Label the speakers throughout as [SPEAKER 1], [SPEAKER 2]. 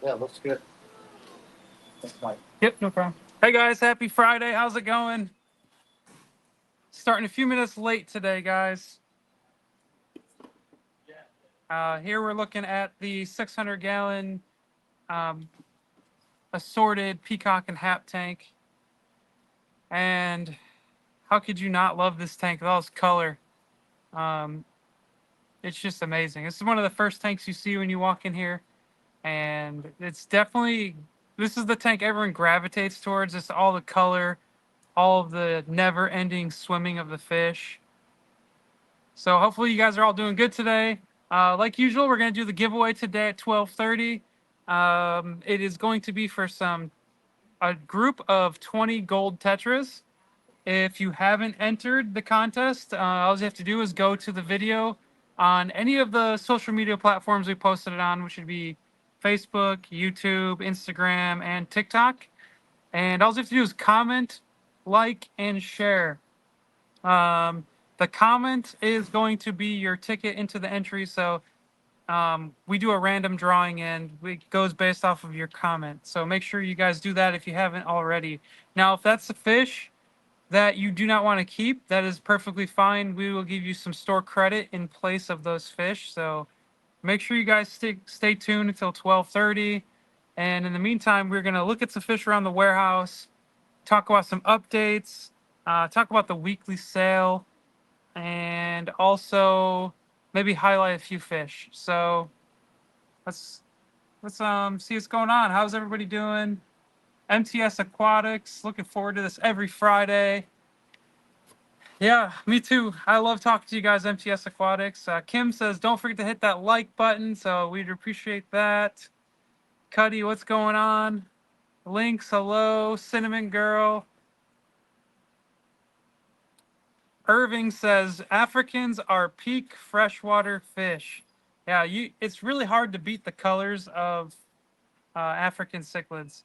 [SPEAKER 1] Yeah, looks good. That's Mike.
[SPEAKER 2] Yep, no problem. Hey guys, happy Friday. How's it going? Starting a few minutes late today, guys. Here we're looking at the 600-gallon um, assorted peacock and hap tank. And how could you not love this tank with all its color? Um, it's just amazing. This is one of the first tanks you see when you walk in here. And it's definitely, this is the tank everyone gravitates towards. It's all the color, all of the never-ending swimming of the fish. So hopefully you guys are all doing good today. Like usual, we're going to do the giveaway today at 12:30. It is going to be for a group of 20 gold tetras. If you haven't entered the contest, all you have to do is go to the video on any of the social media platforms we posted it on, which would be Facebook, YouTube, Instagram, and TikTok. And all you have to do is comment, like, and share. Um, the comment is going to be your ticket into the entry. So we do a random drawing and it goes based off of your comment. So make sure you guys do that if you haven't already. Now, if that's a fish that you do not want to keep, that is perfectly fine. We will give you some store credit in place of those fish. So make sure you guys stay tuned until 12:30. And in the meantime, we're going to look at some fish around the warehouse, talk about some updates, talk about the weekly sale, and also maybe highlight a few fish. So let's see what's going on. How's everybody doing? MTS Aquatics, looking forward to this every Friday. Yeah, me too. I love talking to you guys, MTS Aquatics. Kim says, don't forget to hit that like button, so we'd appreciate that. Cuddy, what's going on? Lynx, hello. Cinnamon Girl. Irving says, Africans are peak freshwater fish. Yeah, it's really hard to beat the colors of African cichlids.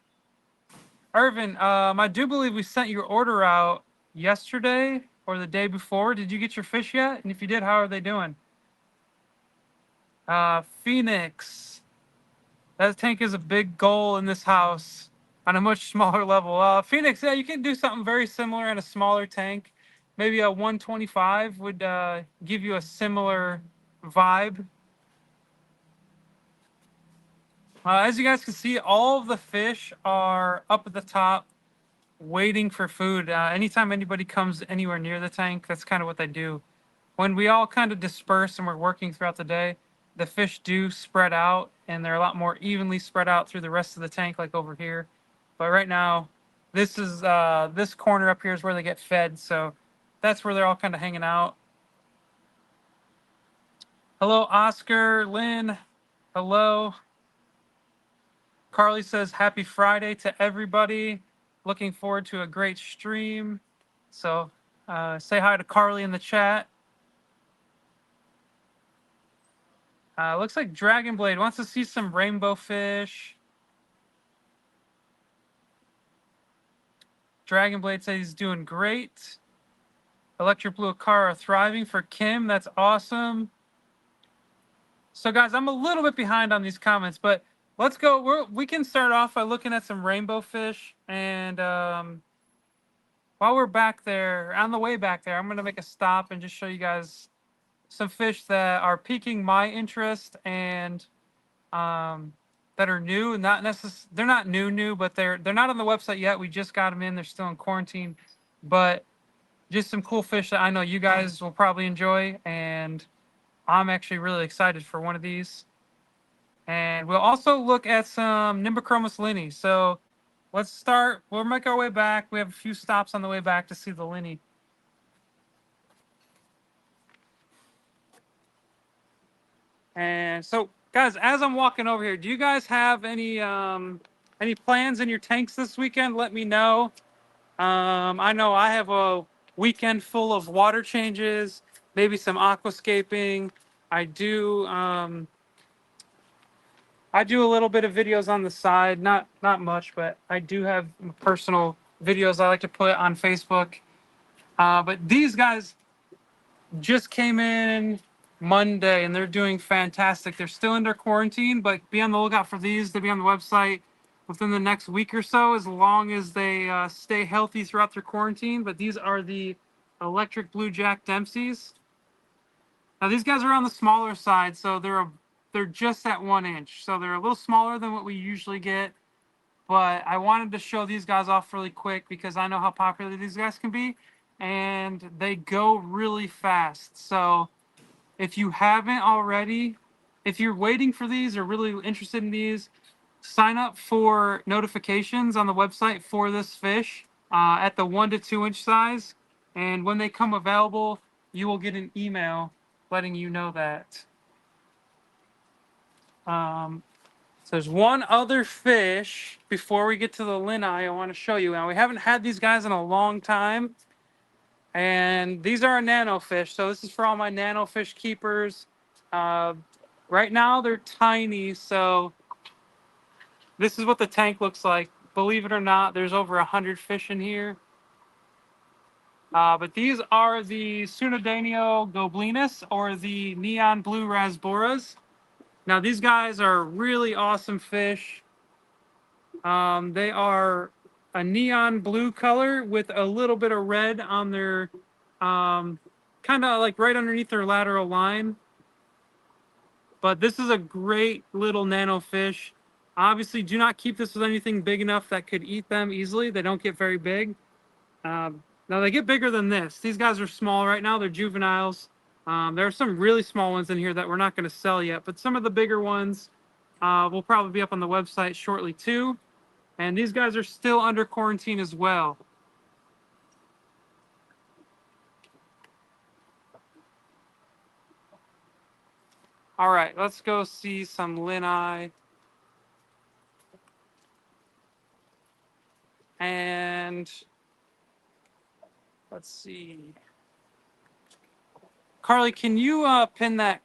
[SPEAKER 2] Irvin, I do believe we sent your order out yesterday or the day before. Did you get your fish yet? And if you did, how are they doing? Phoenix, that tank is a big goal in this house on a much smaller level. Phoenix, yeah, you can do something very similar in a smaller tank. Maybe a 125 would give you a similar vibe. As you guys can see, all of the fish are up at the top waiting for food. Anytime anybody comes anywhere near the tank, that's kind of what they do. When we all kind of disperse and we're working throughout the day, the fish do spread out and they're a lot more evenly spread out through the rest of the tank, like over here. But right now, this corner up here is where they get fed, so that's where they're all kind of hanging out. Hello, Oscar, Lynn. Hello. Carly says, happy Friday to everybody. Looking forward to a great stream. So say hi to Carly in the chat. Looks like Dragon Blade wants to see some rainbow fish. Dragon Blade says he's doing great. Electric Blue Akara thriving for Kim. That's awesome. So guys, I'm a little bit behind on these comments, but let's go. We can start off by looking at some rainbow fish. And while we're back there, on the way back there, I'm going to make a stop and just show you guys some fish that are piquing my interest and that are new and not necessarily, they're not new, but they're not on the website yet. We just got them in. They're still in quarantine, but just some cool fish that I know you guys will probably enjoy. And I'm actually really excited for one of these. And we'll also look at some Nimbochromis linny. So let's start. We'll make our way back. We have a few stops on the way back to see the linny. And so, guys, as I'm walking over here, do you guys have any plans in your tanks this weekend? Let me know. I know I have a weekend full of water changes, maybe some aquascaping. I do a little bit of videos on the side, not much, but I do have personal videos I like to put on Facebook. But these guys just came in Monday, and they're doing fantastic. They're still under quarantine, but be on the lookout for these. They'll be on the website within the next week or so, as long as they stay healthy throughout their quarantine. But these are the electric blue Jack Dempseys. Now these guys are on the smaller side, so they're just at 1 inch, so they're a little smaller than what we usually get. But I wanted to show these guys off really quick because I know how popular these guys can be, and they go really fast. So if you haven't already, if you're waiting for these or really interested in these, sign up for notifications on the website for this fish at the 1 to 2 inch size. And when they come available, you will get an email letting you know that. So there's one other fish before we get to the linai I want to show you. Now, we haven't had these guys in a long time. And these are a nano fish. So this is for all my nano fish keepers. Right now they're tiny. So this is what the tank looks like. Believe it or not, there's over 100 fish in here. But these are the Sunodenio goblinus, or the neon blue rasboras. Now these guys are really awesome fish. They are a neon blue color with a little bit of red on their, kind of like right underneath their lateral line. But this is a great little nano fish. Obviously, do not keep this with anything big enough that could eat them easily. They don't get very big. Now they get bigger than this. These guys are small right now. They're juveniles. There are some really small ones in here that we're not going to sell yet, but some of the bigger ones will probably be up on the website shortly too. And these guys are still under quarantine as well. All right, let's go see some linai. And let's see. Carly, can you pin that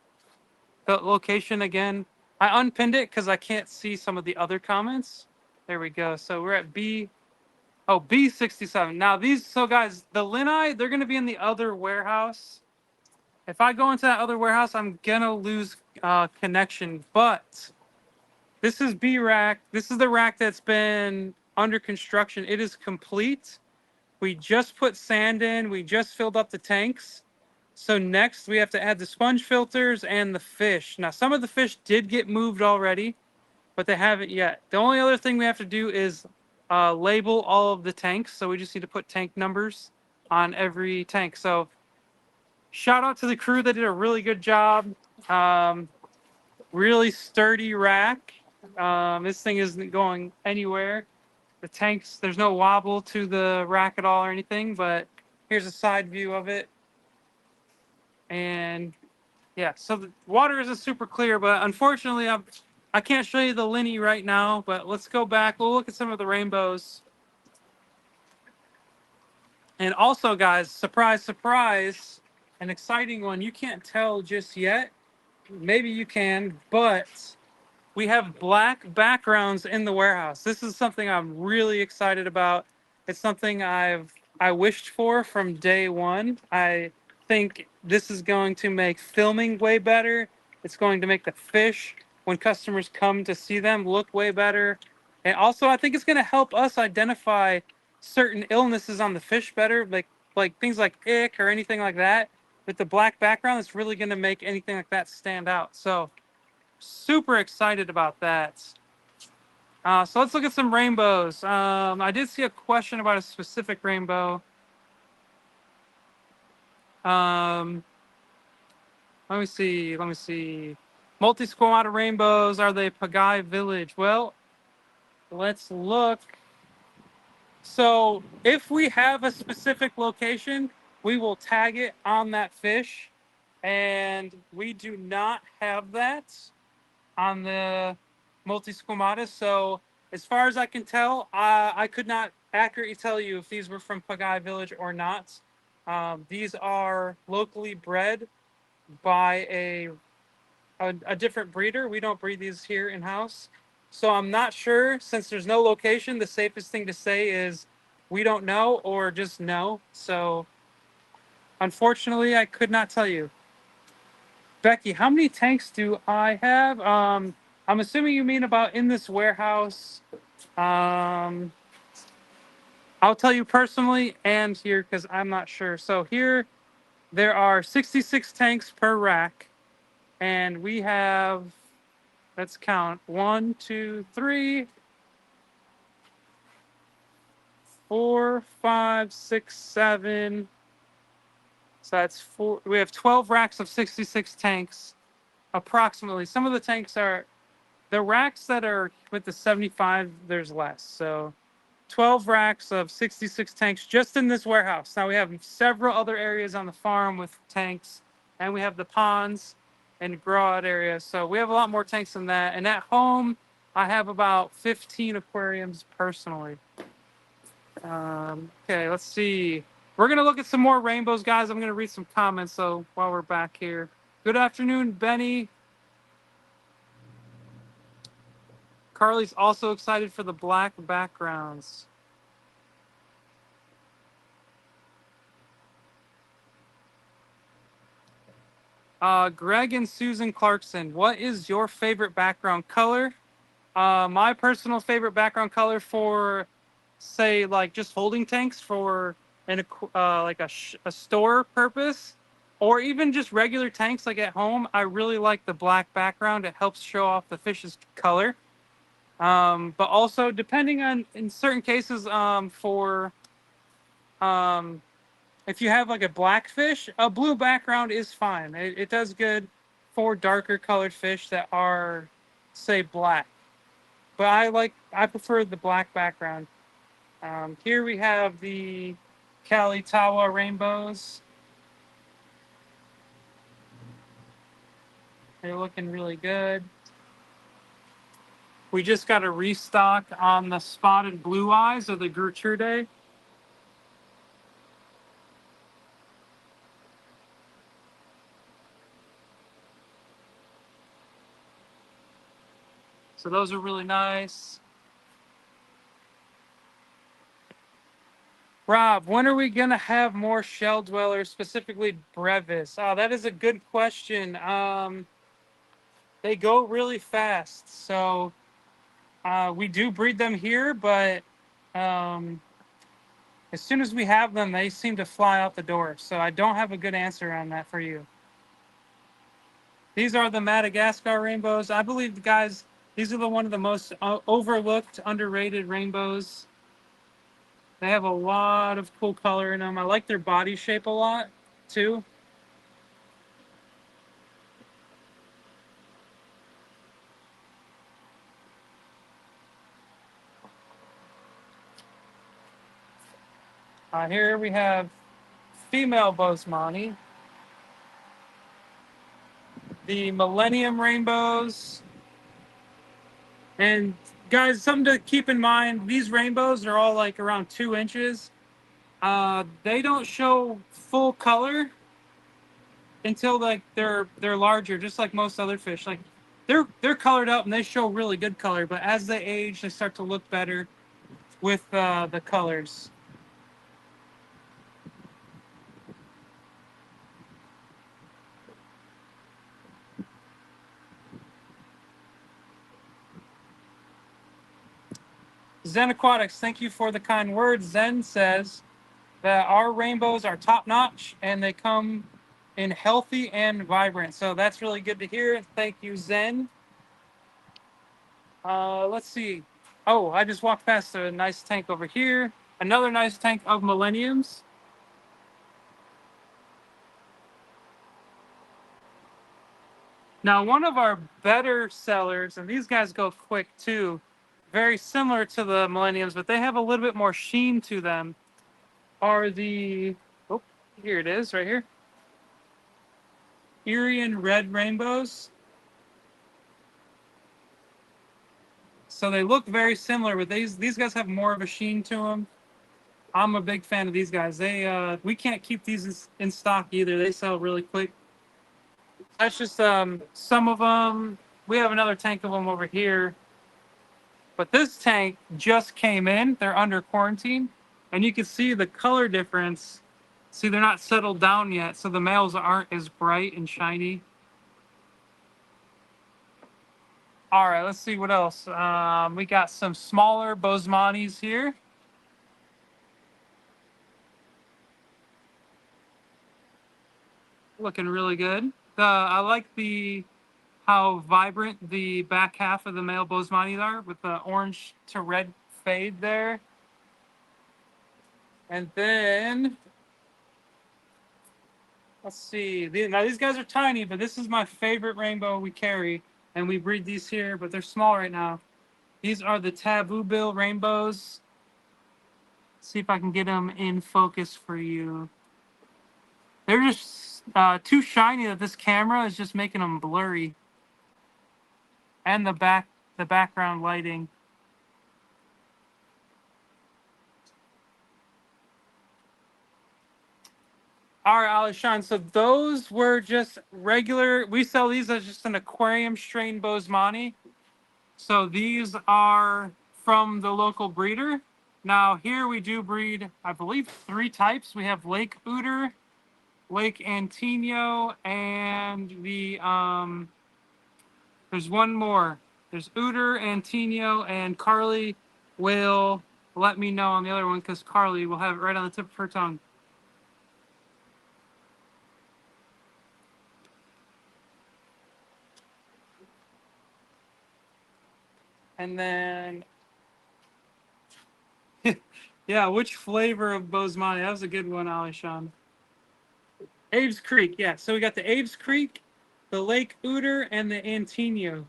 [SPEAKER 2] location again? I unpinned it because I can't see some of the other comments. There we go. So we're at B67. Now these, so guys, the linai, they're going to be in the other warehouse. If I go into that other warehouse, I'm going to lose connection. But this is B rack. This is the rack that's been under construction. It is complete. We just put sand in. We just filled up the tanks. So next we have to add the sponge filters and the fish. Now some of the fish did get moved already, but they haven't yet. The only other thing we have to do is label all of the tanks. So we just need to put tank numbers on every tank. So shout out to the crew. They did a really good job. Really sturdy rack. This thing isn't going anywhere. The tanks, there's no wobble to the rack at all or anything, but here's a side view of it. And yeah, so the water isn't super clear, but unfortunately I can't show you the linny right now, but let's go back. We'll look at some of the rainbows. And also, guys, surprise, surprise, an exciting one. You can't tell just yet. Maybe you can, but we have black backgrounds in the warehouse. This is something I'm really excited about. It's something I wished for from day one. I think this is going to make filming way better. It's going to make the fish, when customers come to see them, look way better. And also, I think it's going to help us identify certain illnesses on the fish better, like things like ick or anything like that. With the black background, it's really going to make anything like that stand out. So super excited about that. So let's look at some rainbows. I did see a question about a specific rainbow. Let me see. Multi-squamata rainbows, are they Pagai Village? Well, let's look. So if we have a specific location, we will tag it on that fish. And we do not have that on the multi-squamata. So as far as I can tell, I could not accurately tell you if these were from Pagai Village or not. These are locally bred by a different breeder. We don't breed these here in-house. So I'm not sure, since there's no location, the safest thing to say is we don't know or just no. So unfortunately, I could not tell you. Becky, how many tanks do I have? I'm assuming you mean about in this warehouse. Um, I'll tell you personally and here because I'm not sure. So here there are 66 tanks per rack, and we have, let's count, 1, 2, 3, 4, 5, 6, 7. So that's four. We have 12 racks of 66 tanks, approximately. Some of the tanks are the racks that are with the 75. There's less. So 12 racks of 66 tanks just in this warehouse. Now we have several other areas on the farm with tanks, and we have the ponds and grow out areas. So we have a lot more tanks than that. And at home, I have about 15 aquariums personally. Okay, let's see. We're gonna look at some more rainbows, guys. I'm gonna read some comments. So while we're back here, good afternoon, Benny. Carly's also excited for the black backgrounds. Greg and Susan Clarkson, what is your favorite background color? My personal favorite background color for, say, like just holding tanks for like a store purpose, or even just regular tanks like at home. I really like the black background. It helps show off the fish's color. But also, depending on, in certain cases, for um, if you have like a black fish, a blue background is fine. It does good for darker colored fish that are, say, black. But I prefer the black background. Here we have the Kalitawa rainbows. They're looking really good. We just got a restock on the spotted blue eyes of the Gertrude. So those are really nice. Rob, when are we gonna have more shell dwellers, specifically brevis? Oh, that is a good question. They go really fast, so we do breed them here, but um, as soon as we have them, they seem to fly out the door. So I don't have a good answer on that for you. These are the Madagascar rainbows. I believe, guys, these are one of the most overlooked, underrated rainbows. They have a lot of cool color in them. I like their body shape a lot, too. Here we have female Bosemani, the Millennium rainbows. And guys, something to keep in mind, these rainbows are all like around 2 inches. They don't show full color until like they're larger, just like most other fish. Like they're colored up and they show really good color, but as they age, they start to look better with the colors. Zen Aquatics, thank you for the kind words. Zen says that our rainbows are top notch and they come in healthy and vibrant. So that's really good to hear. Thank you, Zen. Let's see. Oh, I just walked past a nice tank over here. Another nice tank of Millenniums. Now, one of our better sellers, and these guys go quick too, very similar to the Millenniums, but they have a little bit more sheen to them, are the, oh, here it is, right here. Irian red rainbows. So they look very similar, but these guys have more of a sheen to them. I'm a big fan of these guys. We can't keep these in stock either. They sell really quick. That's just some of them. We have another tank of them over here. But this tank just came in. They're under quarantine. And you can see the color difference. See, they're not settled down yet, so the males aren't as bright and shiny. All right, let's see what else. We got some smaller Bosemani's here. Looking really good. I like the how vibrant the back half of the male Bosemani's are with the orange to red fade there. And then let's see. Now these guys are tiny, but this is my favorite rainbow we carry, and we breed these here, but they're small right now. These are the taboo bill rainbows. Let's see if I can get them in focus for you. They're just too shiny that this camera is just making them blurry, and the background lighting. All right, Alishan. So those were just regular. We sell these as just an aquarium strain Bosemani. So these are from the local breeder. Now here we do breed, I believe, 3 types. We have Lake Ooter, Lake Antino, and there's one more. There's Ooter, Antino, and Carly will let me know on the other one because Carly will have it right on the tip of her tongue. And then, yeah, which flavor of Bosemani? That was a good one, Alishan. Abe's Creek, yeah. So we got the Abe's Creek, the Lake Ooter, and the Antino.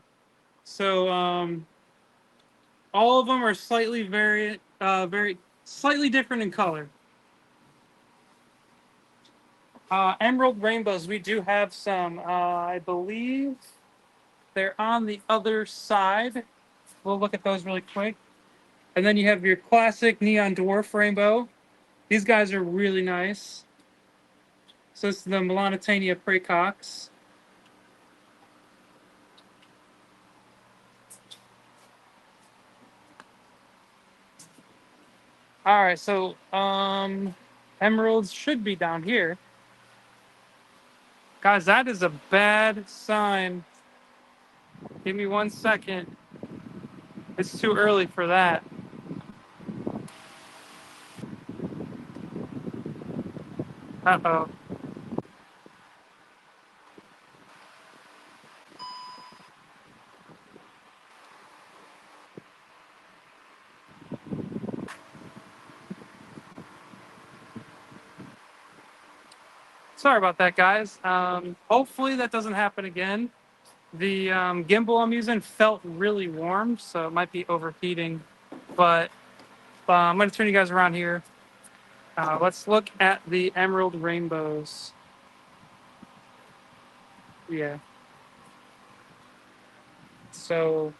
[SPEAKER 2] So all of them are slightly very slightly different in color. Emerald rainbows, we do have some. I believe they're on the other side. We'll look at those really quick. And then you have your classic neon dwarf rainbow. These guys are really nice. So this is the Melanitania praecox. All right, so emeralds should be down here. Guys, that is a bad sign. Give me 1 second. It's too early for that. Uh-oh. Sorry about that, guys. Hopefully that doesn't happen again. The gimbal I'm using felt really warm, so it might be overheating. But I'm going to turn you guys around here. Let's look at the emerald rainbows. Yeah. So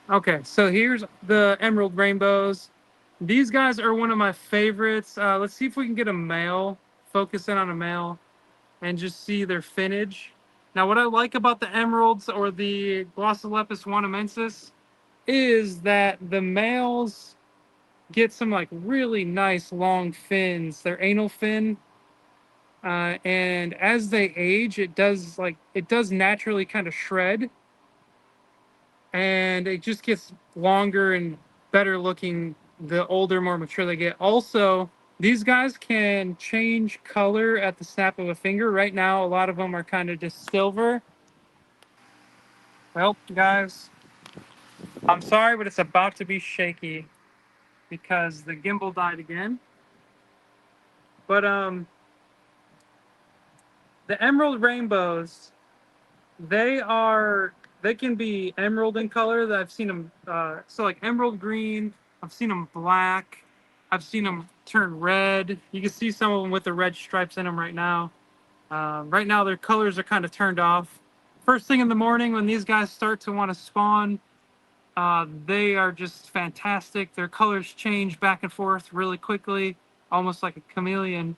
[SPEAKER 2] okay, so here's the emerald rainbows. These guys are one of my favorites. Let's see if we can get a male, focus in on a male, and just see their finnage. Now, what I like about the emeralds or the Glossolepis wanamensis is that the males get some like really nice long fins. Their anal fin, and as they age, it does naturally kind of shred, and it just gets longer and better looking the older, more mature they get. Also, these guys can change color at the snap of a finger. Right now, a lot of them are kind of just silver. Well, guys, I'm sorry, but it's about to be shaky because the gimbal died again. But the emerald rainbows, they can be emerald in color. That I've seen them. So like emerald green. I've seen them black. I've seen them turn red. You can see some of them with the red stripes in them right now. Right now, their colors are kind of turned off. First thing in the morning, when these guys start to want to spawn, they are just fantastic. Their colors change back and forth really quickly. almost like a chameleon.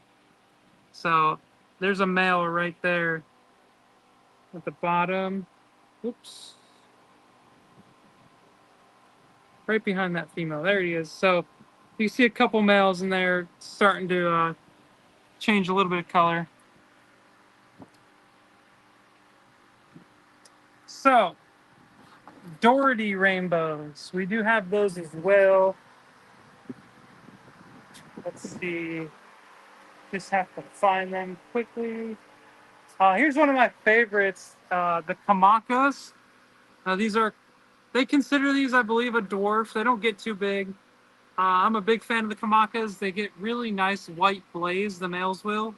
[SPEAKER 2] So there's a male right there at the bottom. Oops. Right behind that female. There he is. So you see a couple males in there starting to change a little bit of color. So, Doherty rainbows. We do have those as well. Let's see. Just have to find them quickly. Here's one of my favorites, the Kamakas. They consider these, I believe, a dwarf. They don't get too big. I'm a big fan of the Kamakas. They get really nice white blaze, the males will.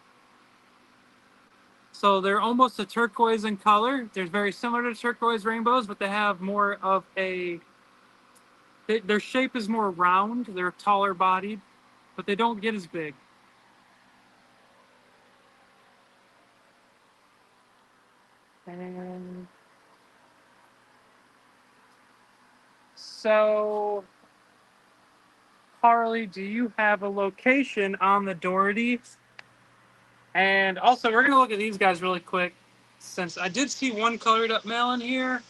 [SPEAKER 2] So they're almost a turquoise in color. They're very similar to turquoise rainbows, but they have more of their shape is more round. They're taller bodied, but they don't get as big. And so, Harley, do you have a location on the Doherty? And also, we're going to look at these guys really quick, since I did see one colored up male in here.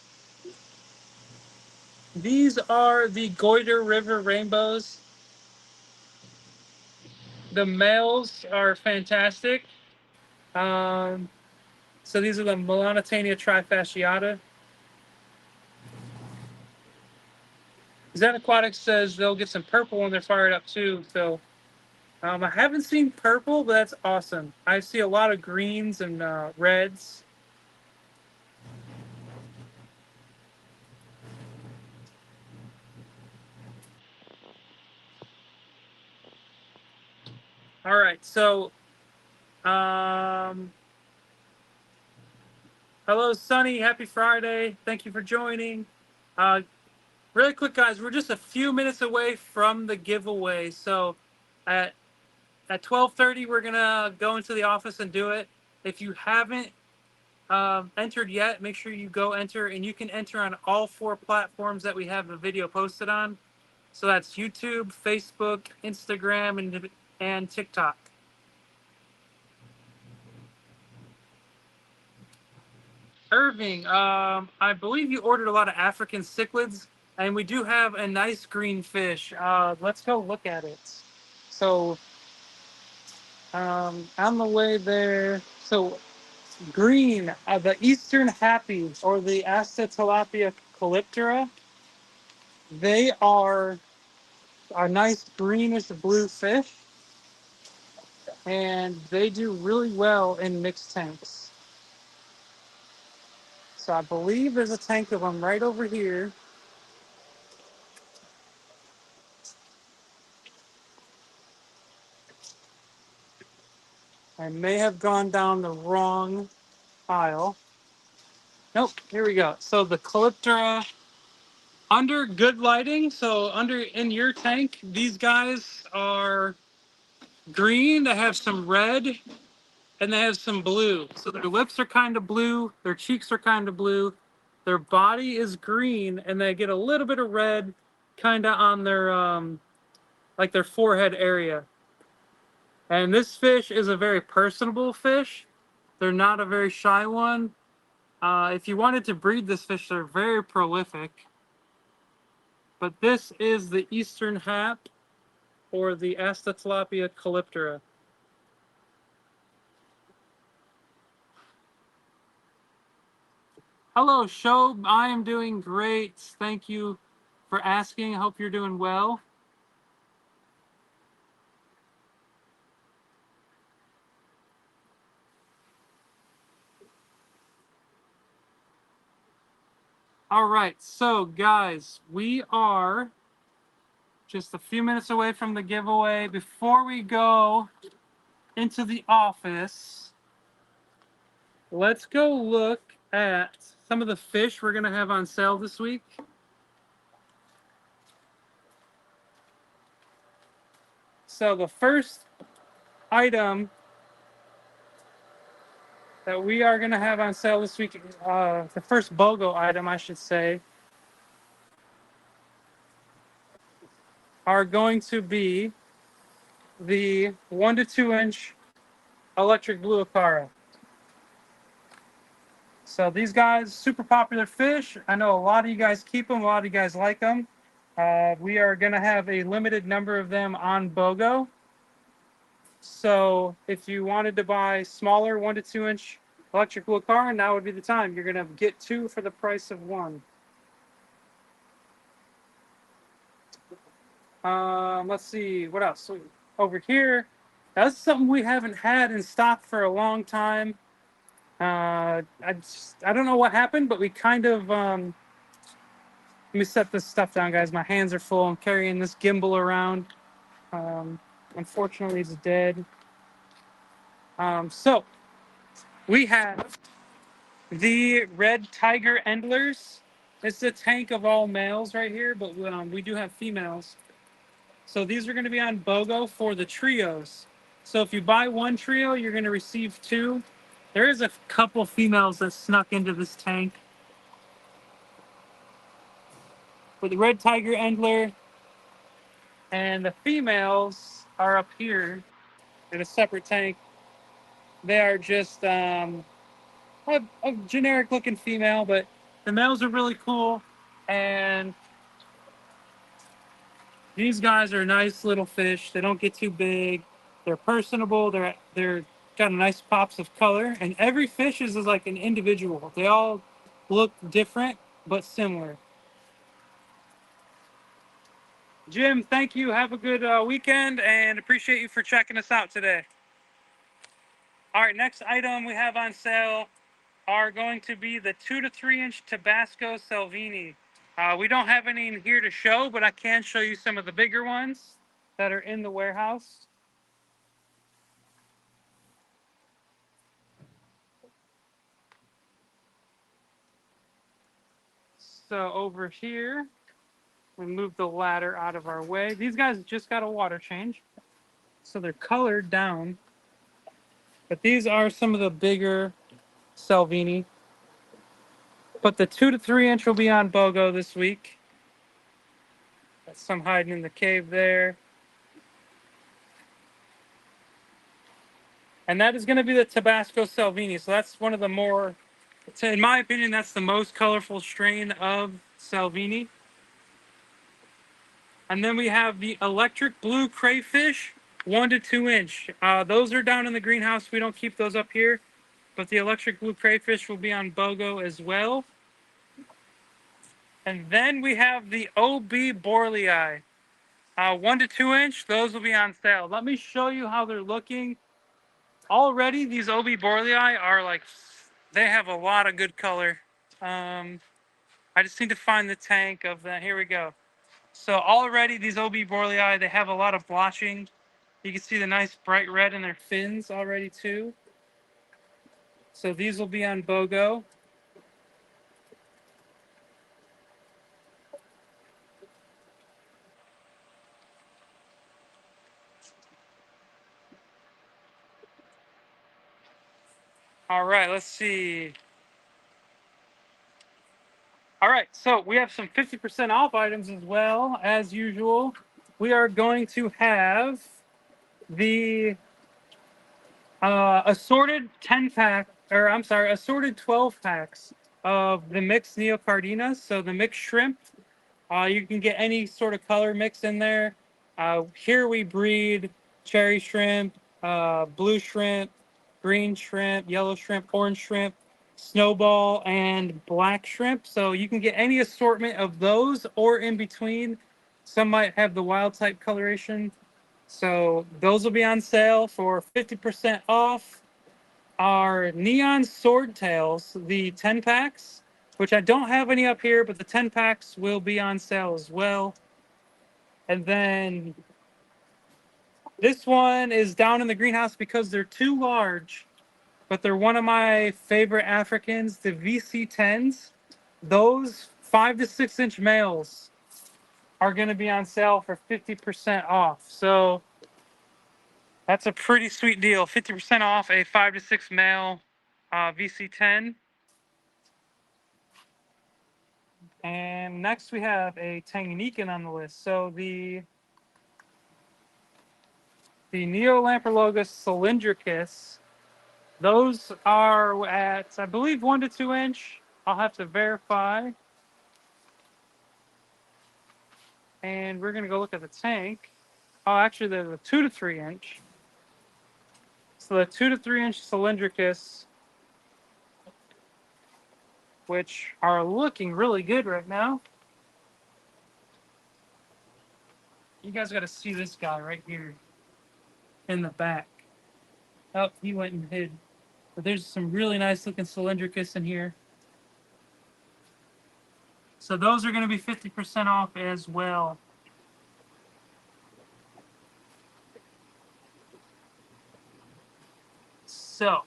[SPEAKER 2] These are the Goiter River rainbows. The males are fantastic. Um, so these are the Melanotania trifasciata. Zen Aquatics says they'll get some purple when they're fired up too. So I haven't seen purple, but that's awesome. I see a lot of greens and reds. All right, so hello, Sunny. Happy Friday. Thank you for joining. Uh, really quick, guys, we're just a few minutes away from the giveaway. So at 12:30, we're gonna go into the office and do it. If you haven't entered yet, make sure you go enter, and you can enter on all 4 platforms that we have the video posted on. So that's YouTube, Facebook, Instagram, and TikTok. Irving, I believe you ordered a lot of African cichlids, and we do have a nice green fish. Let's go look at it. So, on the way there, so green, the Eastern Happy or the Acetilapia calyptera, they are a nice greenish blue fish, and they do really well in mixed tanks. So I believe there's a tank of them right over here. I may have gone down the wrong aisle. Nope, here we go. So the Calyptera, under good lighting, so under in your tank, these guys are green. They have some red and they have some blue. So their lips are kind of blue, their cheeks are kind of blue, their body is green, and they get a little bit of red kind of on their like their forehead area. And this fish is a very personable fish. They're not a very shy one. If you wanted to breed this fish, they're very prolific. But this is the Eastern Hap, or the Astatilapia calyptera. Hello, Shob. I am doing great. Thank you for asking. I hope you're doing well. All right, so guys, we are just a few minutes away from the giveaway. Before we go into the office, let's go look at some of the fish we're going to have on sale this week. So the first item that we are going to have on sale this week, the first BOGO item, I should say, are going to be the 1 to 2 inch electric blue Aquarium. So these guys, super popular fish. I know a lot of you guys keep them. A lot of you guys like them. We are going to have a limited number of them on BOGO. So if you wanted to buy smaller 1 to 2 inch electric blue Aquarium, now would be the time. You're going to get two for the price of one. Let's see what else. So over here, that's something we haven't had in stock for a long time. I don't know what happened, but we kind of let me set this stuff down, guys. My hands are full. I'm carrying this gimbal around. Um, Unfortunately, it's dead. So we have the red tiger endlers. It's the tank of all males right here, but we do have females. So these are going to be on BOGO for the trios. So if you buy one trio, you're going to receive two. There is a couple females that snuck into this tank. For the red tiger endler, and the females are up here in a separate tank. They are just a generic looking female, but the males are really cool. And these guys are nice little fish. They don't get too big. They're personable. They're got nice pops of color. And every fish is like an individual. They all look different but similar. Jim, thank you. Have a good weekend and appreciate you for checking us out today. All right, next item we have on sale are going to be the 2 to 3 inch Tabasco Salvini. We don't have any in here to show, but I can show you some of the bigger ones that are in the warehouse. So over here, we move the ladder out of our way. These guys just got a water change, so they're colored down. But these are some of the bigger Salvini. But the 2 to 3 inch will be on BOGO this week. That's some hiding in the cave there. And that is going to be the Tabasco Salvini. So that's one of the more, in my opinion, that's the most colorful strain of Salvini. And then we have the electric blue crayfish, 1 to 2 inch. Those are down in the greenhouse. We don't keep those up here. But the electric blue crayfish will be on BOGO as well. And then we have the OB Borlei, 1 to 2 inch. Those will be on sale. Let me show you how they're looking. Already, these OB Borlei are like, they have a lot of good color. I just need to find the tank of that. Here we go. So already these OB Borlei, they have a lot of blotching. You can see the nice bright red in their fins already too. So these will be on BOGO. All right, let's see. All right, so we have some 50% off items as well, as usual. We are going to have the assorted 10 pack, or I'm sorry, assorted 12 packs of the mixed neocardinas. So the mixed shrimp, you can get any sort of color mix in there. Here we breed cherry shrimp, blue shrimp, green shrimp, yellow shrimp, orange shrimp, snowball, and black shrimp. So you can get any assortment of those or in between. Some might have the wild type coloration. So those will be on sale for 50% off. Our neon swordtails, the 10 packs, which I don't have any up here, but the 10 packs will be on sale as well. And then this one is down in the greenhouse because they're too large, but they're one of my favorite Africans, the VC10s. Those 5 to 6 inch males are going to be on sale for 50% off. So that's a pretty sweet deal. 50% off a 5 to 6 male VC10. And next we have a Tanganyikan on the list. So the the Neolampologus cylindricus. Those are at, I believe, 1 to 2 inch. I'll have to verify. And we're going to go look at the tank. Oh, actually, there's a 2 to 3 inch. So the 2 to 3 inch cylindricus, which are looking really good right now. You guys got to see this guy right here in the back. Oh, he went and hid. But there's some really nice looking cylindricus in here. So those are going to be 50% off as well. So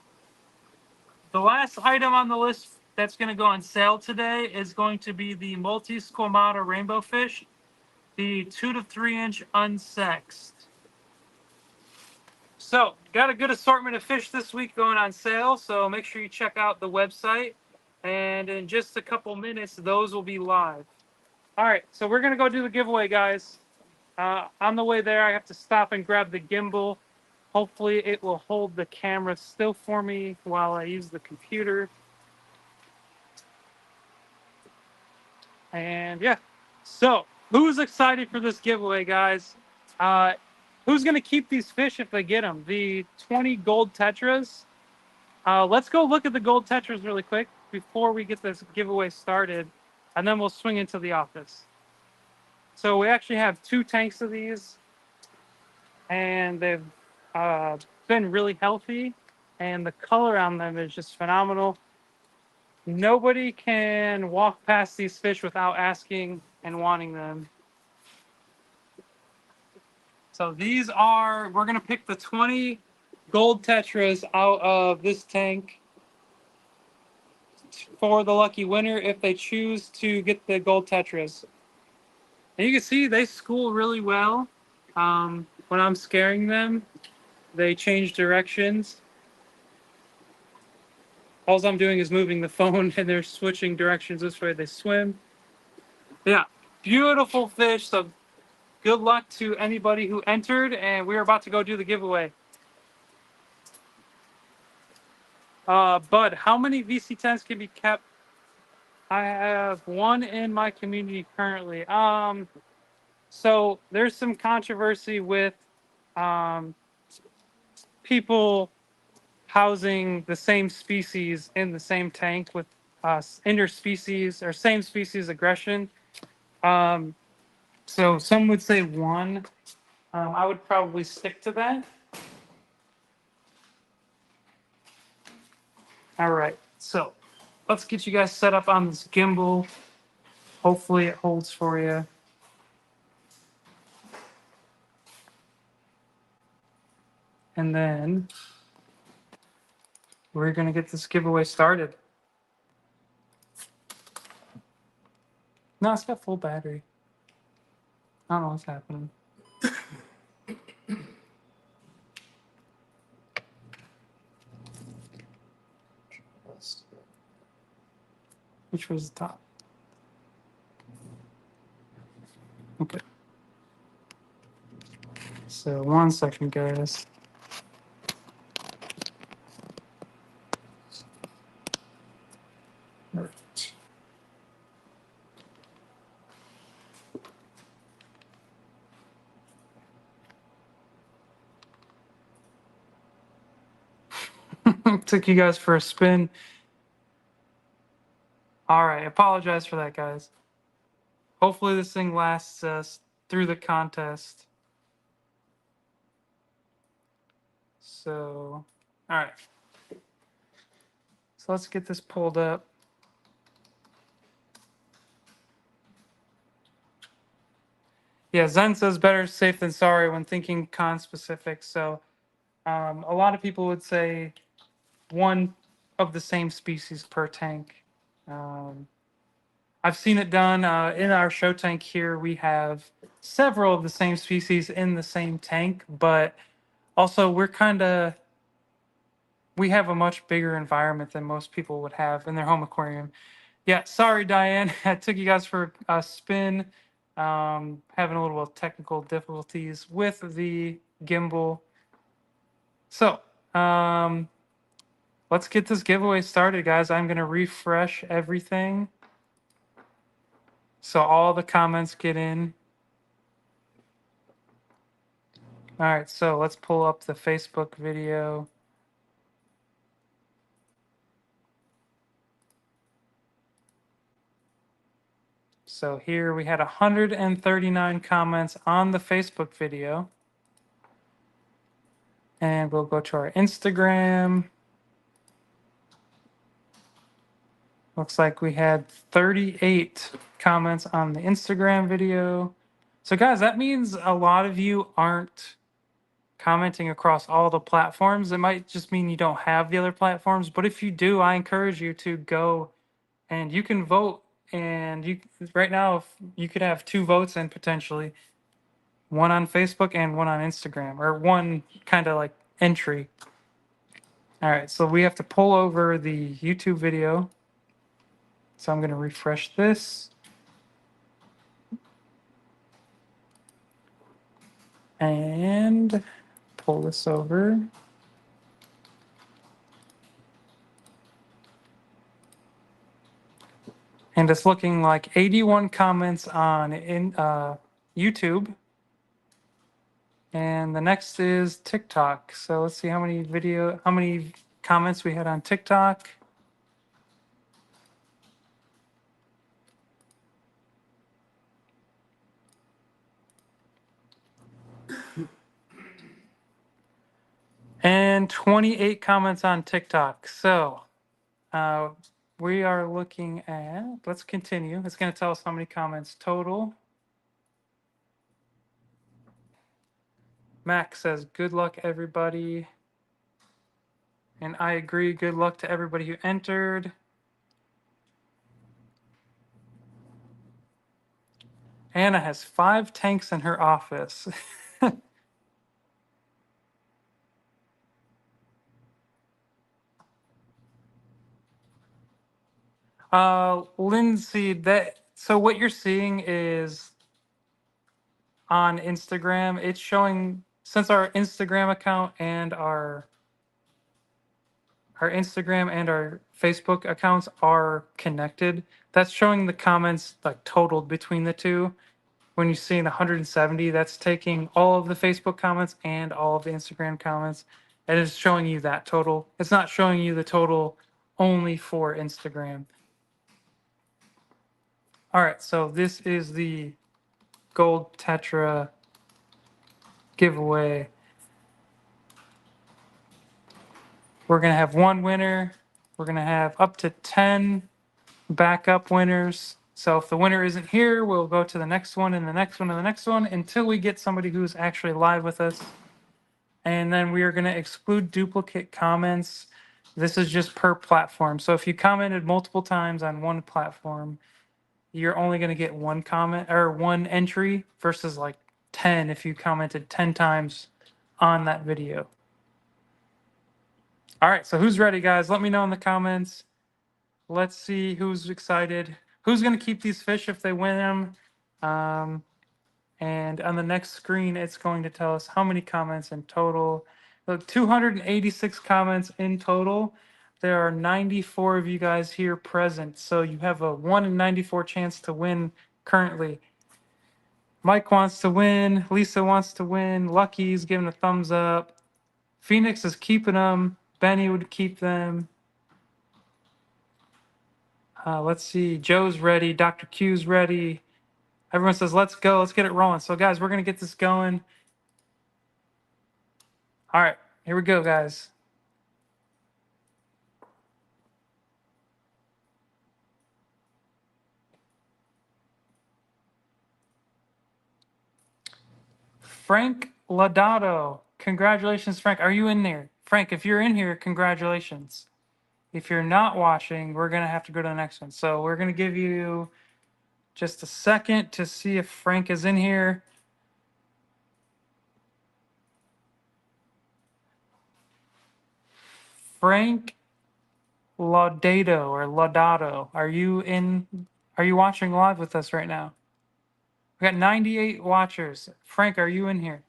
[SPEAKER 2] the last item on the list that's going to go on sale today is going to be the multi-squamata rainbow fish, the 2 to 3 inch unsexed. So got a good assortment of fish this week going on sale, so make sure you check out the website. And in just a couple minutes, those will be live. All right, so we're going to go do the giveaway, guys. On the way there, I have to stop and grab the gimbal. Hopefully it will hold the camera still for me while I use the computer. And yeah, so who's excited for this giveaway, guys? Who's going to keep these fish if they get them? The 20 gold tetras. Let's go look at the gold tetras really quick before we get this giveaway started, and then we'll swing into the office. So we actually have 2 tanks of these, and they've been really healthy, and the color on them is just phenomenal. Nobody can walk past these fish without asking and wanting them. So these are, we're going to pick the 20 gold tetras out of this tank for the lucky winner if they choose to get the gold tetras. And you can see they school really well. When I'm scaring them, they change directions. All I'm doing is moving the phone and they're switching directions this way they swim. Yeah, beautiful fish. So good luck to anybody who entered, and we're about to go do the giveaway. Bud, how many VC10s can be kept? I have 1 in my community currently. So there's some controversy with people housing the same species in the same tank with interspecies or same species aggression. Um, so some would say 1. I would probably stick to that. All right, so let's get you guys set up on this gimbal. Hopefully it holds for you. And then we're going to get this giveaway started. No, it's got full battery. I don't know what's happening. Which was the top? Okay. So 1 second, guys. All right. Took you guys for a spin. All right, apologize for that, guys. Hopefully this thing lasts us through the contest. So, all right. So let's get this pulled up. Yeah, Zen says better safe than sorry when thinking con specific. So a lot of people would say 1 of the same species per tank. I've seen it done in our show tank here. We have several of the same species in the same tank, but also we have a much bigger environment than most people would have in their home aquarium. Yeah, sorry, Diane. I took you guys for a spin. Having a little technical difficulties with the gimbal. So, let's get this giveaway started, guys. I'm going to refresh everything so all the comments get in. All right, so let's pull up the Facebook video. So here we had 139 comments on the Facebook video. And we'll go to our Instagram. Looks like we had 38 comments on the Instagram video. So guys, that means a lot of you aren't commenting across all the platforms. It might just mean you don't have the other platforms, but if you do, I encourage you to go and you can vote. And you right now, if you could have 2 votes and potentially one on Facebook and one on Instagram, or one kind of like entry. All right, so we have to pull over the YouTube video. So I'm going to refresh this. And pull this over. And it's looking like 81 comments on YouTube. And the next is TikTok. So let's see how many comments we had on TikTok. And 28 comments on TikTok. So we are looking at, let's continue. It's going to tell us how many comments total. Max says, good luck, everybody. And I agree. Good luck to everybody who entered. Anna has 5 tanks in her office. Lindsay, so what you're seeing is on Instagram, it's showing, since our Instagram account and our Instagram and our Facebook accounts are connected, that's showing the comments like totaled between the two. When you see 170, that's taking all of the Facebook comments and all of the Instagram comments, and it's showing you that total. It's not showing you the total only for Instagram. All right, so this is the Gold Tetra giveaway. We're going to have 1 winner. We're going to have up to 10 backup winners. So if the winner isn't here, we'll go to the next one and the next one and the next one until we get somebody who's actually live with us. And then we are going to exclude duplicate comments. This is just per platform. So if you commented multiple times on one platform, you're only going to get 1 comment or 1 entry versus like 10 if you commented 10 times on that video. All right, so who's ready, guys? Let me know in the comments. Let's see who's excited. Who's going to keep these fish if they win them? And on the next screen, it's going to tell us how many comments in total. Look, 286 comments in total. There are 94 of you guys here present, so you have a 1 in 94 chance to win currently. Mike wants to win. Lisa wants to win. Lucky's giving a thumbs up. Phoenix is keeping them. Benny would keep them. Let's see. Joe's ready. Dr. Q's ready. Everyone says, let's go. Let's get it rolling. So, guys, we're going to get this going. All right. Here we go, guys. Frank Lodato. Congratulations, Frank. Are you in there? Frank, if you're in here, congratulations. If you're not watching, we're going to have to go to the next one. So we're going to give you just a second to see if Frank is in here. Frank Laudato or Laudato, are you watching live with us right now? We got 98 watchers. Frank, are you in here?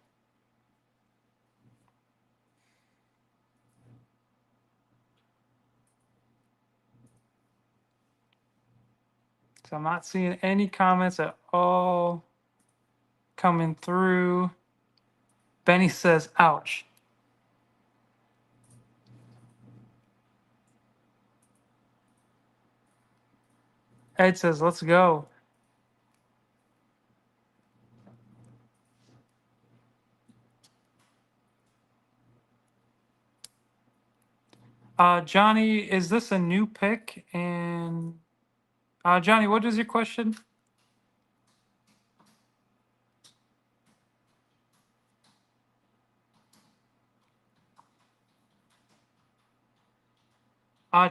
[SPEAKER 2] So I'm not seeing any comments at all coming through. Benny says, ouch. Ed says, let's go. Johnny, is this a new pick? And Johnny, what is your question?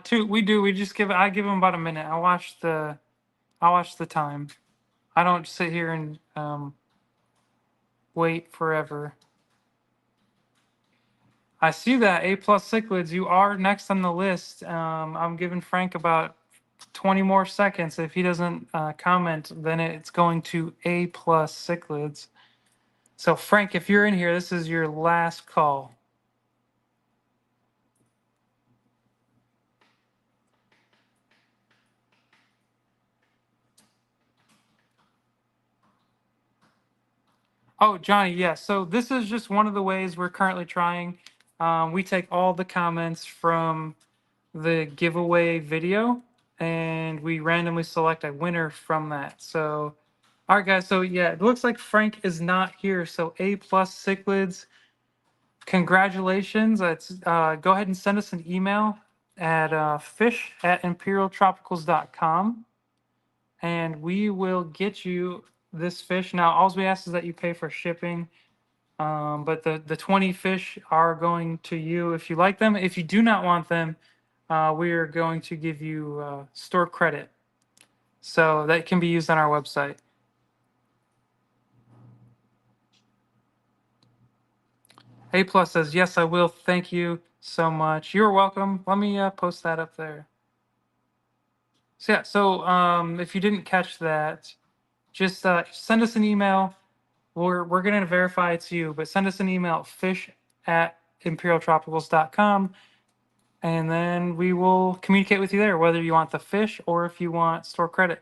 [SPEAKER 2] Two, we do. I give him about a minute. I watch the time. I don't sit here and wait forever. I see that A plus cichlids. You are next on the list. I'm giving Frank about 20 more seconds. If he doesn't comment, then it's going to A plus cichlids. So Frank, if you're in here, this is your last call. Oh, Johnny, yes. So this is just one of the ways we're currently trying. We take all the comments from the giveaway video and we randomly select a winner from that. So, all right, guys. So yeah, it looks like Frank is not here. So A plus cichlids, congratulations. Let's go ahead and send us an email at fish@imperialtropicals.com and we will get you this fish. Now, all we ask is that you pay for shipping. But the 20 fish are going to you if you like them. If you do not want them, we are going to give you store credit. So that can be used on our website. A plus says, yes, I will. Thank you so much. You're welcome. Let me post that up there. So yeah, so if you didn't catch that, just send us an email. We're going to verify it's you, but send us an email, fish@imperialtropicals.com. And then we will communicate with you there, whether you want the fish or if you want store credit.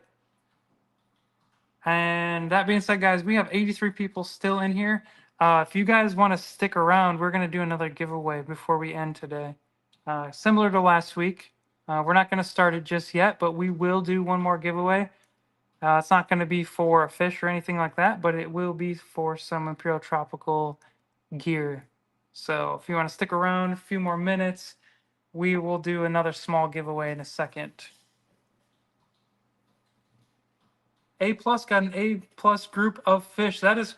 [SPEAKER 2] And that being said, guys, we have 83 people still in here. If you guys want to stick around, we're going to do another giveaway before we end today. Similar to last week. We're not going to start it just yet, but we will do one more giveaway. It's not going to be for a fish or anything like that, but it will be for some Imperial Tropical gear. So if you want to stick around a few more minutes, we will do another small giveaway in a second. A plus got an A plus group of fish. That is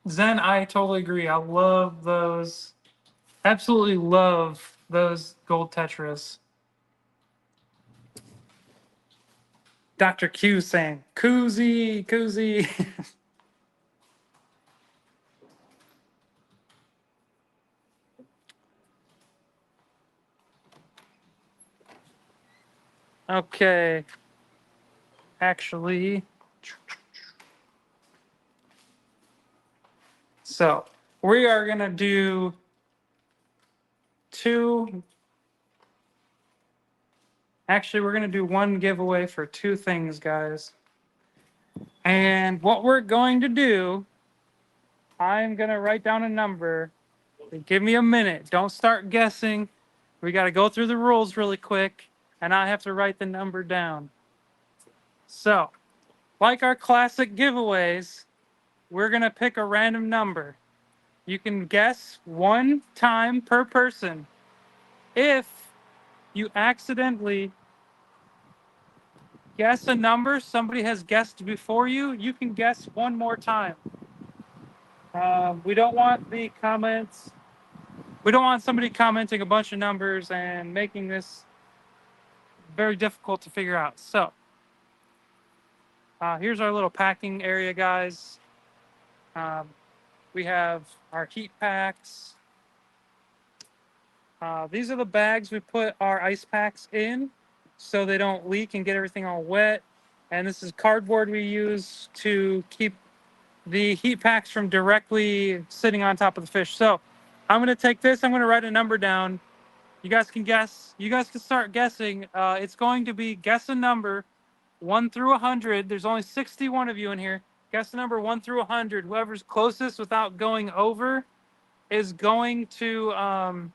[SPEAKER 2] Zen. I totally agree. I love those. Absolutely love those gold tetras. Dr. Q saying koozie, koozie. Okay. Actually, so we are gonna do two. Actually, we're gonna do one giveaway for two things, guys. And what we're going to do, I'm gonna write down a number. Give me a minute. Don't start guessing. We got to go through the rules really quick, and I have to write the number down. So, like our classic giveaways, we're gonna pick a random number. You can guess one time per person. If you accidentally guess a number somebody has guessed before you, you can guess one more time. We don't want the comments. We don't want somebody commenting a bunch of numbers and making this very difficult to figure out. So here's our little packing area, guys. We have our heat packs. These are the bags we put our ice packs in so they don't leak and get everything all wet. And this is cardboard we use to keep the heat packs from directly sitting on top of the fish. So I'm going to take this. I'm going to write a number down. You guys can guess. You guys can start guessing. It's going to be guess a number 1 through 100. There's only 61 of you in here. Guess the number 1 through 100. Whoever's closest without going over is going to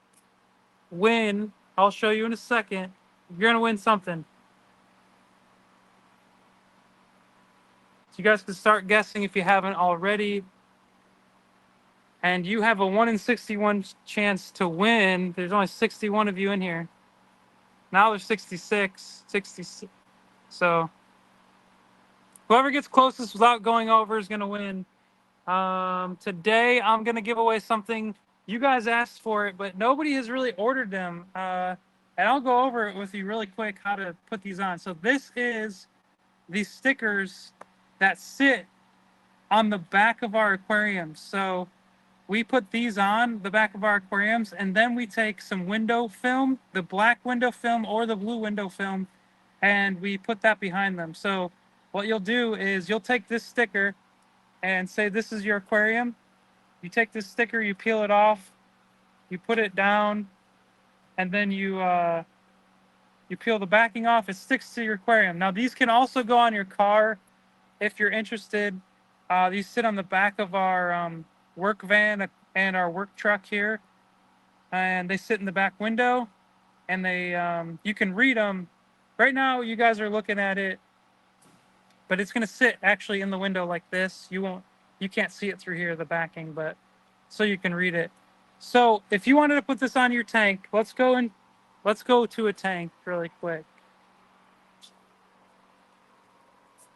[SPEAKER 2] win. I'll show you in a second. You're going to win something. So you guys can start guessing if you haven't already. And you have a 1 in 61 chance to win. There's only 61 of you in here. Now there's 66. So whoever gets closest without going over is going to win. Today, I'm going to give away something. You guys asked for it, but nobody has really ordered them. And I'll go over it with you really quick how to put these on. So this is the stickers that sit on the back of our aquariums. So we put these on the back of our aquariums, and then we take some window film, the black window film or the blue window film, and we put that behind them. So what you'll do is you'll take this sticker and say this is your aquarium. You take this sticker, you peel it off, you put it down, and then you peel the backing off. It sticks to your aquarium. Now these can also go on your car if you're interested. These sit on the back of our work van and our work truck here, and they sit in the back window, and they you can read them. Right now, you guys are looking at it, but it's going to sit actually in the window like this. You can't see it through here, the backing, but so you can read it. So if you wanted to put this on your tank, let's go to a tank really quick.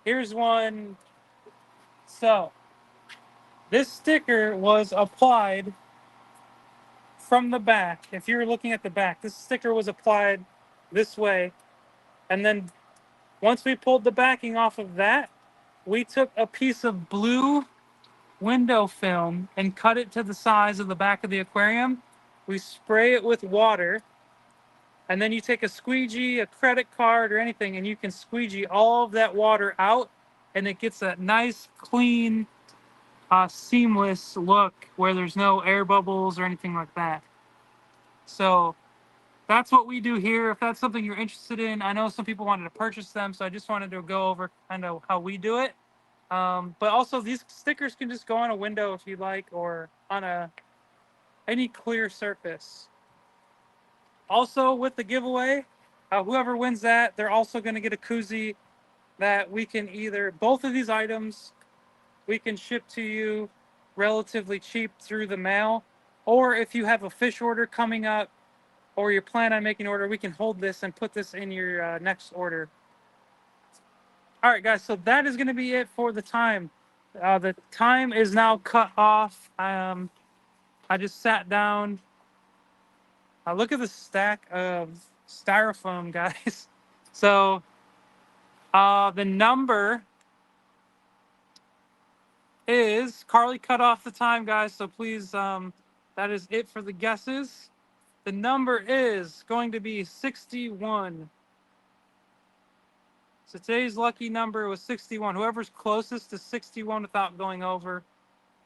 [SPEAKER 2] Here's one. So this sticker was applied from the back. If you're looking at the back, this sticker was applied this way. And then once we pulled the backing off of that, we took a piece of blue window film and cut it to the size of the back of the aquarium. We spray it with water, and then you take a squeegee, a credit card, or anything, and you can squeegee all of that water out, and it gets that nice, clean, seamless look where there's no air bubbles or anything like that. So that's what we do here. If that's something you're interested in, I know some people wanted to purchase them, so I just wanted to go over kind of how we do it. But also these stickers can just go on a window if you like, or on any clear surface. Also with the giveaway, whoever wins that, they're also going to get a koozie that we can either, both of these items, we can ship to you relatively cheap through the mail. Or if you have a fish order coming up, or you plan on making an order, we can hold this and put this in your next order. All right, guys, so that is going to be it for the time. The time is now cut off. I just sat down. Look at the stack of styrofoam, guys. So the number is, Carly cut off the time, guys, so please, that is it for the guesses. The number is going to be 61. So today's lucky number was 61. Whoever's closest to 61 without going over,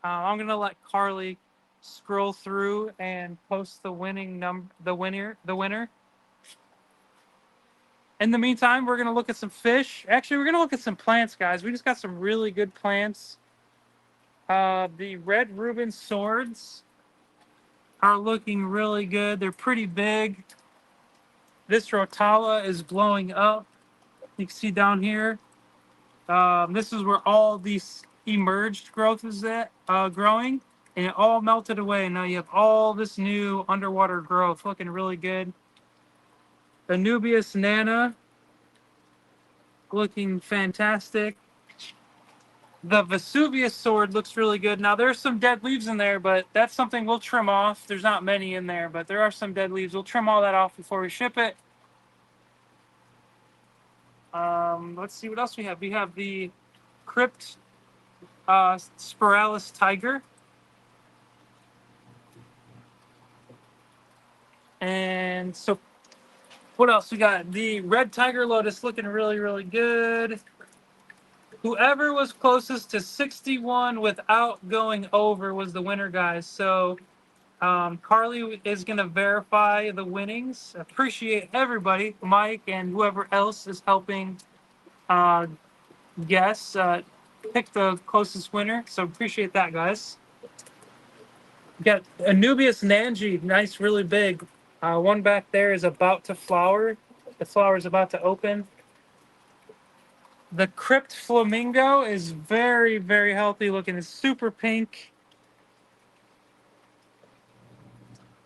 [SPEAKER 2] I'm going to let Carly scroll through and post the winning number, the winner. In the meantime, we're going to look at some fish. Actually, we're going to look at some plants, guys. We just got some really good plants. The red Reuben swords are looking really good. They're pretty big. This rotala is blowing up. You can see down here. This is where all these emerged growth is growing, and it all melted away. Now you have all this new underwater growth looking really good. Anubias nana looking fantastic. The Vesuvius sword looks really good. Now there's some dead leaves in there, but that's something we'll trim off. There's not many in there, but there are some dead leaves. We'll trim all that off before we ship it. Let's see what else we have. We have the Crypt Spiralis tiger. And so what else we got? The red tiger lotus looking really, really good. Whoever was closest to 61 without going over was the winner, guys. So Carly is going to verify the winnings. Appreciate everybody, Mike and whoever else is helping uh, guess pick the closest winner. So appreciate that, guys. Got Anubius Nanji, nice, really big. One back there is about to flower. The flower is about to open. The Crypt Flamingo is very, very healthy looking. It's super pink.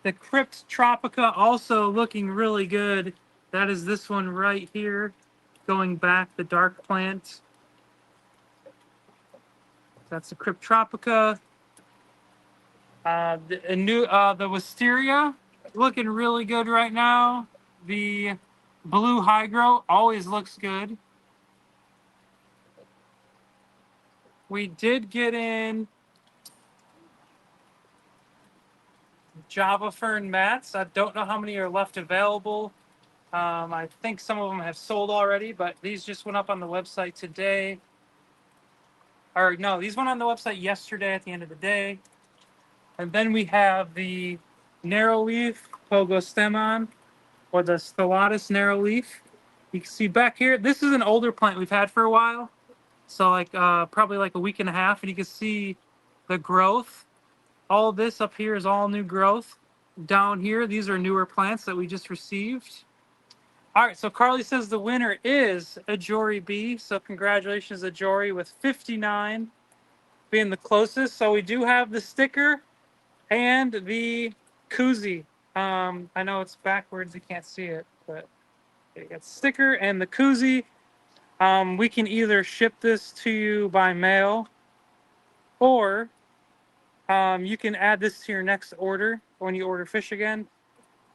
[SPEAKER 2] The Crypt Tropica also looking really good. That is this one right here. Going back, the dark plant. That's the Crypt Tropica. The Wisteria looking really good right now. The Blue Hydro always looks good. We did get in Java Fern mats. I don't know how many are left available. I think some of them have sold already, but these just went up on the website today. Or no, these went on the website yesterday at the end of the day. And then we have the narrow leaf Pogostemon, or the Stellatus narrow leaf. You can see back here, this is an older plant we've had for a while. So like probably like a week and a half, and you can see the growth. All this up here is all new growth. Down here, these are newer plants that we just received. All right, so Carly says the winner is Ajori B. So congratulations, Ajori, with 59 being the closest. So we do have the sticker and the koozie. I know it's backwards, you can't see it, but you got sticker and the koozie. We can either ship this to you by mail, or you can add this to your next order when you order fish again,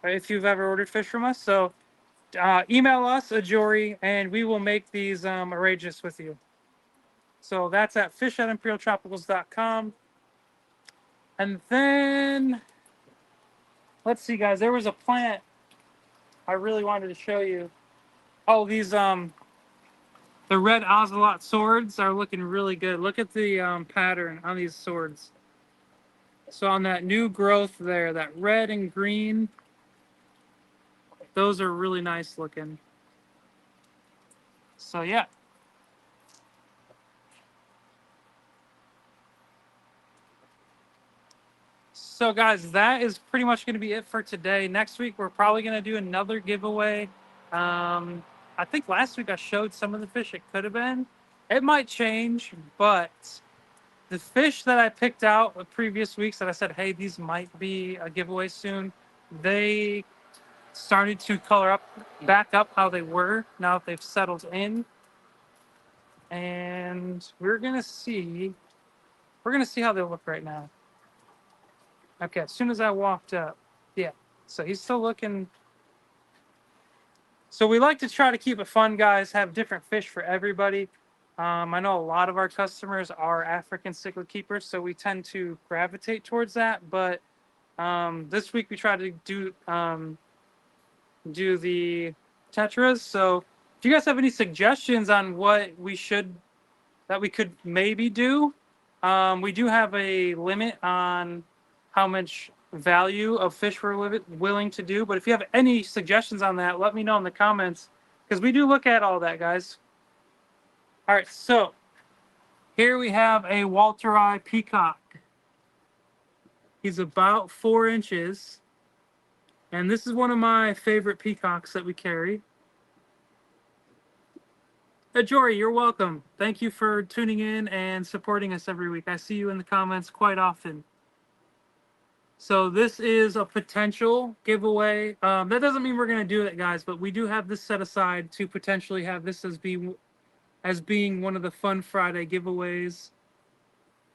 [SPEAKER 2] if you've ever ordered fish from us. So email us, Ajori, and we will make these outrageous with you. So that's at fish@imperialtropicals.com. And then, let's see, guys. There was a plant I really wanted to show you. Oh, these the red ocelot swords are looking really good. Look at the pattern on these swords. So on that new growth there, that red and green, those are really nice looking. So yeah. So guys, that is pretty much going to be it for today. Next week, we're probably going to do another giveaway. I think last week I showed some of the fish it could have been. It might change, but the fish that I picked out the previous weeks that I said, hey, these might be a giveaway soon, they started to color up, back up how they were now that they've settled in. And we're going to see how they look right now. Okay, as soon as I walked up, yeah. So he's still looking. So we like to try to keep it fun, guys. Have different fish for everybody. I know a lot of our customers are African cichlid keepers, so we tend to gravitate towards that. But this week we try to do the tetras. So if you guys have any suggestions on what we could maybe do, we do have a limit on how much value of fish we're willing to do. But if you have any suggestions on that, let me know in the comments, because we do look at all that, guys. All right, so here we have a Walteri peacock. He's about 4 inches. And this is one of my favorite peacocks that we carry. Jory, you're welcome. Thank you for tuning in and supporting us every week. I see you in the comments quite often. So this is a potential giveaway. That doesn't mean we're going to do it, guys, but we do have this set aside to potentially have this as being one of the Fun Friday giveaways.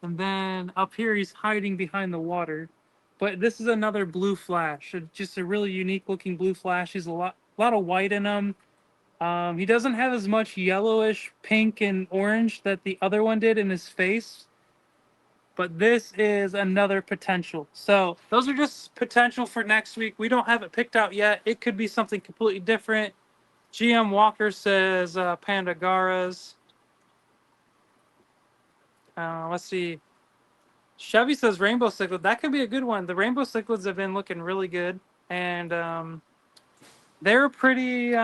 [SPEAKER 2] And then up here, he's hiding behind the water. But this is another blue flash. Just a really unique looking blue flash. He's a lot of white in him. He doesn't have as much yellowish, pink, and orange that the other one did in his face. But this is another potential. So those are just potential for next week. We don't have it picked out yet. It could be something completely different. GM Walker says Pandagaras. Let's see. Chevy says rainbow cichlid. That could be a good one. The rainbow cichlids have been looking really good. And they're pretty...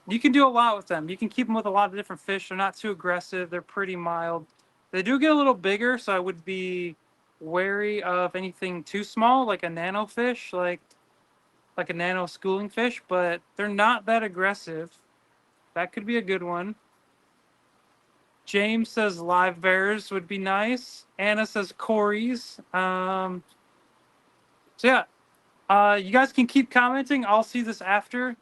[SPEAKER 2] You can do a lot with them. You can keep them with a lot of different fish. They're not too aggressive. They're pretty mild. They do get a little bigger, so I would be wary of anything too small, like a nano fish, like a nano schooling fish. But they're not that aggressive. That could be a good one. James says live bears would be nice. Anna says Corey's. So yeah, you guys can keep commenting. I'll see this after.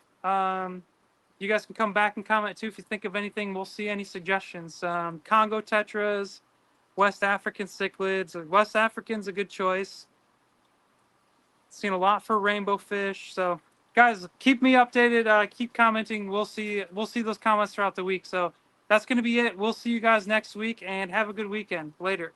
[SPEAKER 2] You guys can come back and comment too if you think of anything. We'll see any suggestions. Congo tetras, West African cichlids. West African's a good choice. Seen a lot for rainbow fish. So guys, keep me updated. Keep commenting. We'll see those comments throughout the week. So that's gonna be it. We'll see you guys next week and have a good weekend. Later.